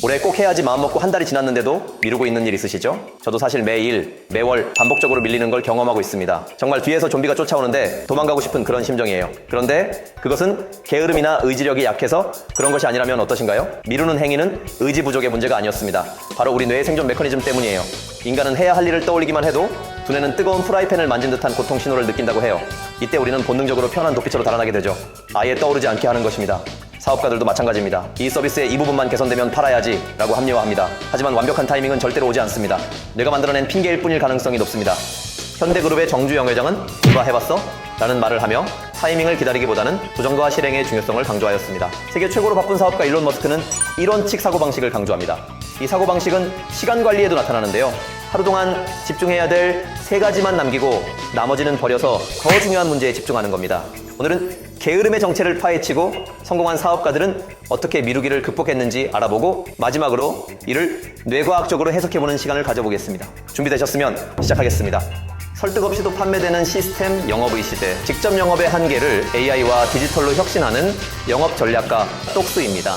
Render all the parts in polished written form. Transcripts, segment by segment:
올해 꼭 해야지 마음먹고 한 달이 지났는데도 미루고 있는 일 있으시죠? 저도 사실 매일, 매월 반복적으로 밀리는 걸 경험하고 있습니다. 정말 뒤에서 좀비가 쫓아오는데 도망가고 싶은 그런 심정이에요. 그런데 그것은 게으름이나 의지력이 약해서 그런 것이 아니라면 어떠신가요? 미루는 행위는 의지 부족의 문제가 아니었습니다. 바로 우리 뇌의 생존 메커니즘 때문이에요. 인간은 해야 할 일을 떠올리기만 해도 두뇌는 뜨거운 프라이팬을 만진 듯한 고통 신호를 느낀다고 해요. 이때 우리는 본능적으로 편한 도피처로 달아나게 되죠. 아예 떠오르지 않게 하는 것입니다. 사업가들도 마찬가지입니다. 이 서비스의 이 부분만 개선되면 팔아야지 라고 합리화합니다. 하지만 완벽한 타이밍은 절대로 오지 않습니다. 뇌가 만들어낸 핑계일 뿐일 가능성이 높습니다. 현대그룹의 정주영 회장은 누가 해봤어? 라는 말을 하며 타이밍을 기다리기보다는 도전과 실행의 중요성을 강조하였습니다. 세계 최고로 바쁜 사업가 일론 머스크는 1원칙 사고방식을 강조합니다. 이 사고방식은 시간 관리에도 나타나는데요. 하루 동안 집중해야 될 3가지만 남기고 나머지는 버려서 더 중요한 문제에 집중하는 겁니다. 오늘은 게으름의 정체를 파헤치고 성공한 사업가들은 어떻게 미루기를 극복했는지 알아보고 마지막으로 이를 뇌과학적으로 해석해보는 시간을 가져보겠습니다. 준비되셨으면 시작하겠습니다. 설득 없이도 판매되는 시스템 영업의 시대, 직접 영업의 한계를 AI와 디지털로 혁신하는 영업 전략가 똑스입니다.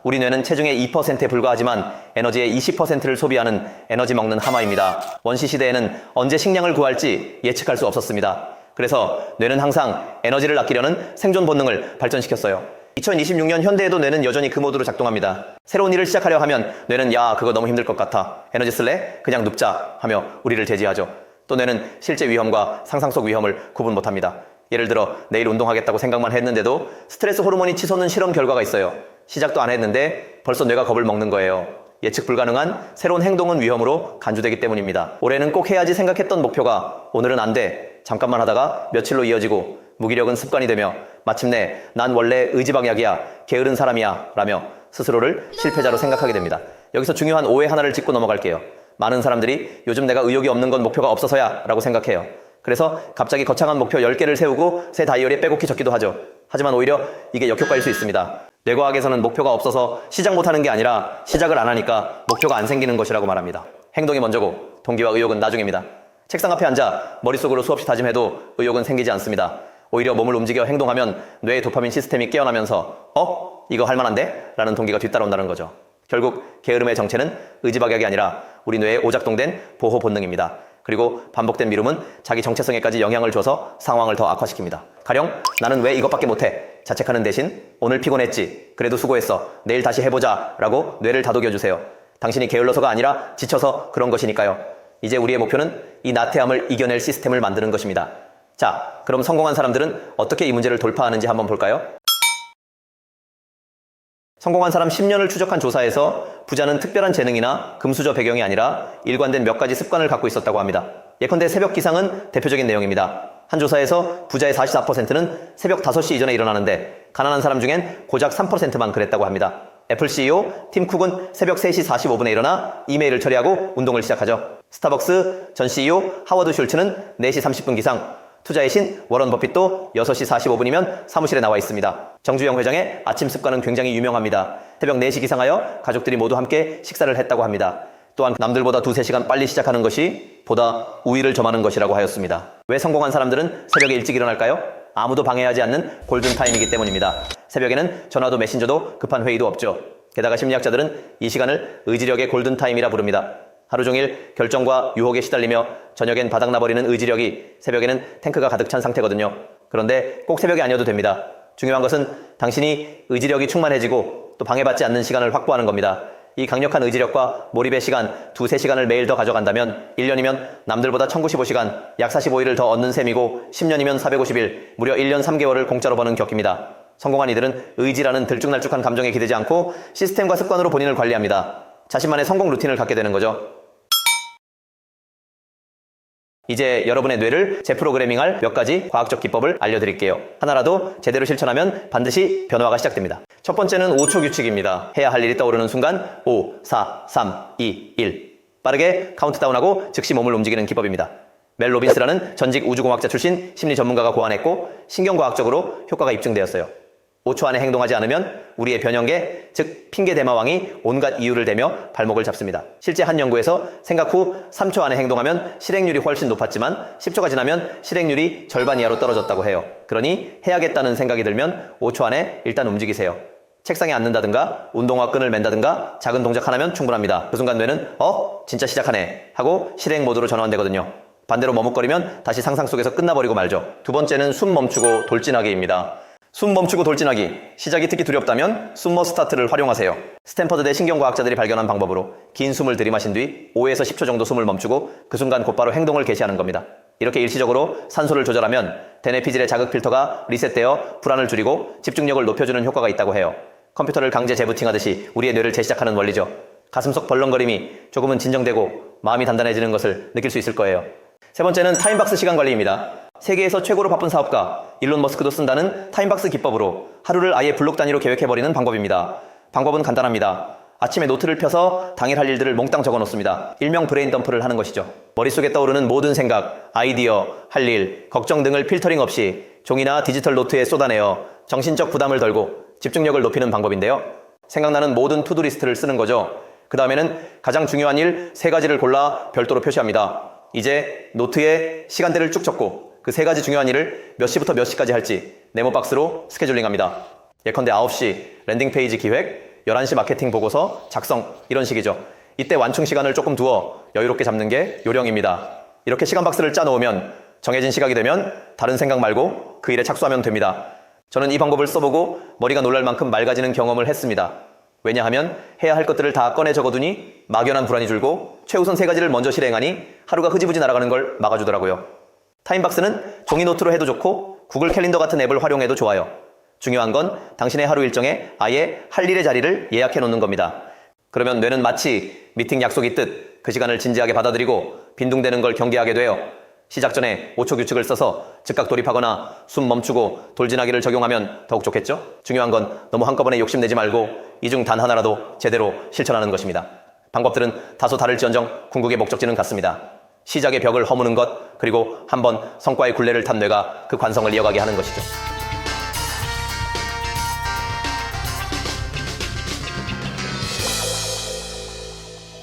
우리 뇌는 체중의 2%에 불과하지만 에너지의 20%를 소비하는 에너지 먹는 하마입니다. 원시 시대에는 언제 식량을 구할지 예측할 수 없었습니다. 그래서 뇌는 항상 에너지를 아끼려는 생존 본능을 발전시켰어요. 2026년 현대에도 뇌는 여전히 그 모드로 작동합니다. 새로운 일을 시작하려 하면 뇌는 야, 그거 너무 힘들 것 같아. 에너지 쓸래? 그냥 눕자 하며 우리를 제지하죠. 또 뇌는 실제 위험과 상상 속 위험을 구분 못합니다. 예를 들어 내일 운동하겠다고 생각만 했는데도 스트레스 호르몬이 치솟는 실험 결과가 있어요. 시작도 안 했는데 벌써 뇌가 겁을 먹는 거예요. 예측 불가능한 새로운 행동은 위험으로 간주되기 때문입니다. 올해는 꼭 해야지 생각했던 목표가 오늘은 안 돼. 잠깐만 하다가 며칠로 이어지고 무기력은 습관이 되며 마침내 난 원래 의지박약이야, 게으른 사람이야 라며 스스로를 실패자로 생각하게 됩니다. 여기서 중요한 오해 하나를 짚고 넘어갈게요. 많은 사람들이 요즘 내가 의욕이 없는 건 목표가 없어서야 라고 생각해요. 그래서 갑자기 거창한 목표 10개를 세우고 새 다이어리에 빼곡히 적기도 하죠. 하지만 오히려 이게 역효과일 수 있습니다. 뇌과학에서는 목표가 없어서 시작 못하는 게 아니라 시작을 안 하니까 목표가 안 생기는 것이라고 말합니다. 행동이 먼저고 동기와 의욕은 나중입니다. 책상 앞에 앉아 머릿속으로 수없이 다짐해도 의욕은 생기지 않습니다. 오히려 몸을 움직여 행동하면 뇌의 도파민 시스템이 깨어나면서 이거 할만한데? 라는 동기가 뒤따라온다는 거죠. 결국 게으름의 정체는 의지박약이 아니라 우리 뇌에 오작동된 보호 본능입니다. 그리고 반복된 미룸은 자기 정체성에까지 영향을 줘서 상황을 더 악화시킵니다. 가령 나는 왜 이것밖에 못해? 자책하는 대신 오늘 피곤했지. 그래도 수고했어. 내일 다시 해보자. 라고 뇌를 다독여주세요. 당신이 게을러서가 아니라 지쳐서 그런 것이니까요. 이제 우리의 목표는 이 나태함을 이겨낼 시스템을 만드는 것입니다. 자, 그럼 성공한 사람들은 어떻게 이 문제를 돌파하는지 한번 볼까요? 성공한 사람 10년을 추적한 조사에서 부자는 특별한 재능이나 금수저 배경이 아니라 일관된 몇 가지 습관을 갖고 있었다고 합니다. 예컨대 새벽 기상은 대표적인 내용입니다. 한 조사에서 부자의 44%는 새벽 5시 이전에 일어나는데 가난한 사람 중엔 고작 3%만 그랬다고 합니다. 애플 CEO 팀 쿡은 새벽 3시 45분에 일어나 이메일을 처리하고 운동을 시작하죠. 스타벅스 전 CEO 하워드 슐츠는 4시 30분 기상, 투자의 신 워런 버핏도 6시 45분이면 사무실에 나와 있습니다. 정주영 회장의 아침 습관은 굉장히 유명합니다. 새벽 4시 기상하여 가족들이 모두 함께 식사를 했다고 합니다. 또한 남들보다 2-3시간 빨리 시작하는 것이 보다 우위를 점하는 것이라고 하였습니다. 왜 성공한 사람들은 새벽에 일찍 일어날까요? 아무도 방해하지 않는 골든타임이기 때문입니다. 새벽에는 전화도 메신저도 급한 회의도 없죠. 게다가 심리학자들은 이 시간을 의지력의 골든타임이라 부릅니다. 하루 종일 결정과 유혹에 시달리며 저녁엔 바닥나버리는 의지력이 새벽에는 탱크가 가득 찬 상태거든요. 그런데 꼭 새벽이 아니어도 됩니다. 중요한 것은 당신이 의지력이 충만해지고 또 방해받지 않는 시간을 확보하는 겁니다. 이 강력한 의지력과 몰입의 시간 2-3시간을 매일 더 가져간다면 1년이면 남들보다 1095시간, 약 45일을 더 얻는 셈이고 10년이면 450일, 무려 1년 3개월을 공짜로 버는 격입니다. 성공한 이들은 의지라는 들쭉날쭉한 감정에 기대지 않고 시스템과 습관으로 본인을 관리합니다. 자신만의 성공 루틴을 갖게 되는 거죠. 이제 여러분의 뇌를 재프로그래밍할 몇 가지 과학적 기법을 알려드릴게요. 하나라도 제대로 실천하면 반드시 변화가 시작됩니다. 첫 번째는 5초 규칙입니다. 해야 할 일이 떠오르는 순간 5, 4, 3, 2, 1 빠르게 카운트다운하고 즉시 몸을 움직이는 기법입니다. 멜 로빈스라는 전직 우주공학자 출신 심리 전문가가 고안했고 신경과학적으로 효과가 입증되었어요. 5초 안에 행동하지 않으면 우리의 변형계, 즉 핑계 대마왕이 온갖 이유를 대며 발목을 잡습니다. 실제 한 연구에서 생각 후 3초 안에 행동하면 실행률이 훨씬 높았지만 10초가 지나면 실행률이 절반 이하로 떨어졌다고 해요. 그러니 해야겠다는 생각이 들면 5초 안에 일단 움직이세요. 책상에 앉는다든가 운동화 끈을 맨다든가 작은 동작 하나면 충분합니다. 그 순간 뇌는 진짜 시작하네 하고 실행 모드로 전환되거든요. 반대로 머뭇거리면 다시 상상 속에서 끝나버리고 말죠. 두 번째는 숨 멈추고 돌진하기입니다. 숨 멈추고 돌진하기. 시작이 특히 두렵다면 숨머 스타트를 활용하세요. 스탠퍼드대 신경과학자들이 발견한 방법으로 긴 숨을 들이마신 뒤 5에서 10초 정도 숨을 멈추고 그 순간 곧바로 행동을 개시하는 겁니다. 이렇게 일시적으로 산소를 조절하면 대뇌 피질의 자극 필터가 리셋되어 불안을 줄이고 집중력을 높여주는 효과가 있다고 해요. 컴퓨터를 강제 재부팅하듯이 우리의 뇌를 재시작하는 원리죠. 가슴속 벌렁거림이 조금은 진정되고 마음이 단단해지는 것을 느낄 수 있을 거예요. 세 번째는 타임박스 시간 관리입니다. 세계에서 최고로 바쁜 사업가 일론 머스크도 쓴다는 타임박스 기법으로 하루를 아예 블록 단위로 계획해버리는 방법입니다. 방법은 간단합니다. 아침에 노트를 펴서 당일 할 일들을 몽땅 적어놓습니다. 일명 브레인 덤프를 하는 것이죠. 머릿속에 떠오르는 모든 생각, 아이디어, 할 일, 걱정 등을 필터링 없이 종이나 디지털 노트에 쏟아내어 정신적 부담을 덜고 집중력을 높이는 방법인데요. 생각나는 모든 투두 리스트를 쓰는 거죠. 그 다음에는 가장 중요한 일 3가지를 골라 별도로 표시합니다. 이제 노트에 시간대를 쭉 적고 그 3가지 중요한 일을 몇 시부터 몇 시까지 할지 네모박스로 스케줄링합니다. 예컨대 9시 랜딩 페이지 기획, 11시 마케팅 보고서 작성 이런 식이죠. 이때 완충 시간을 조금 두어 여유롭게 잡는 게 요령입니다. 이렇게 시간 박스를 짜놓으면 정해진 시각이 되면 다른 생각 말고 그 일에 착수하면 됩니다. 저는 이 방법을 써보고 머리가 놀랄 만큼 맑아지는 경험을 했습니다. 왜냐하면 해야 할 것들을 다 꺼내 적어두니 막연한 불안이 줄고 최우선 3가지를 먼저 실행하니 하루가 흐지부지 날아가는 걸 막아주더라고요. 타임박스는 종이 노트로 해도 좋고 구글 캘린더 같은 앱을 활용해도 좋아요. 중요한 건 당신의 하루 일정에 아예 할 일의 자리를 예약해 놓는 겁니다. 그러면 뇌는 마치 미팅 약속이 있듯 그 시간을 진지하게 받아들이고 빈둥대는 걸 경계하게 돼요. 시작 전에 5초 규칙을 써서 즉각 돌입하거나 숨 멈추고 돌진하기를 적용하면 더욱 좋겠죠? 중요한 건 너무 한꺼번에 욕심내지 말고 이 중 단 하나라도 제대로 실천하는 것입니다. 방법들은 다소 다를지언정 궁극의 목적지는 같습니다. 시작의 벽을 허무는 것, 그리고 한번 성과의 굴레를 탄 뇌가 그 관성을 이어가게 하는 것이죠.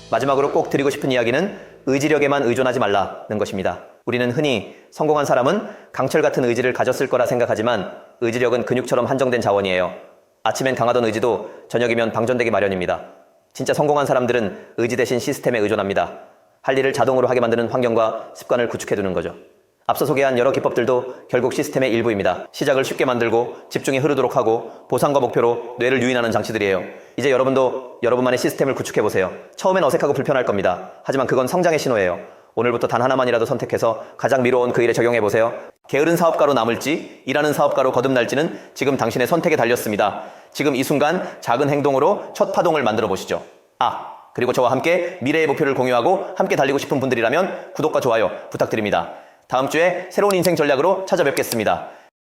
마지막으로 꼭 드리고 싶은 이야기는 의지력에만 의존하지 말라는 것입니다. 우리는 흔히 성공한 사람은 강철 같은 의지를 가졌을 거라 생각하지만 의지력은 근육처럼 한정된 자원이에요. 아침엔 강하던 의지도 저녁이면 방전되기 마련입니다. 진짜 성공한 사람들은 의지 대신 시스템에 의존합니다. 할 일을 자동으로 하게 만드는 환경과 습관을 구축해두는 거죠. 앞서 소개한 여러 기법들도 결국 시스템의 일부입니다. 시작을 쉽게 만들고 집중이 흐르도록 하고 보상과 목표로 뇌를 유인하는 장치들이에요. 이제 여러분도 여러분만의 시스템을 구축해보세요. 처음엔 어색하고 불편할 겁니다. 하지만 그건 성장의 신호예요. 오늘부터 단 하나만이라도 선택해서 가장 미뤄온 그 일에 적용해보세요. 게으른 사업가로 남을지 일하는 사업가로 거듭날지는 지금 당신의 선택에 달렸습니다. 지금 이 순간 작은 행동으로 첫 파동을 만들어 보시죠. 그리고 저와 함께 미래의 목표를 공유하고 함께 달리고 싶은 분들이라면 구독과 좋아요 부탁드립니다. 다음 주에 새로운 인생 전략으로 찾아뵙겠습니다.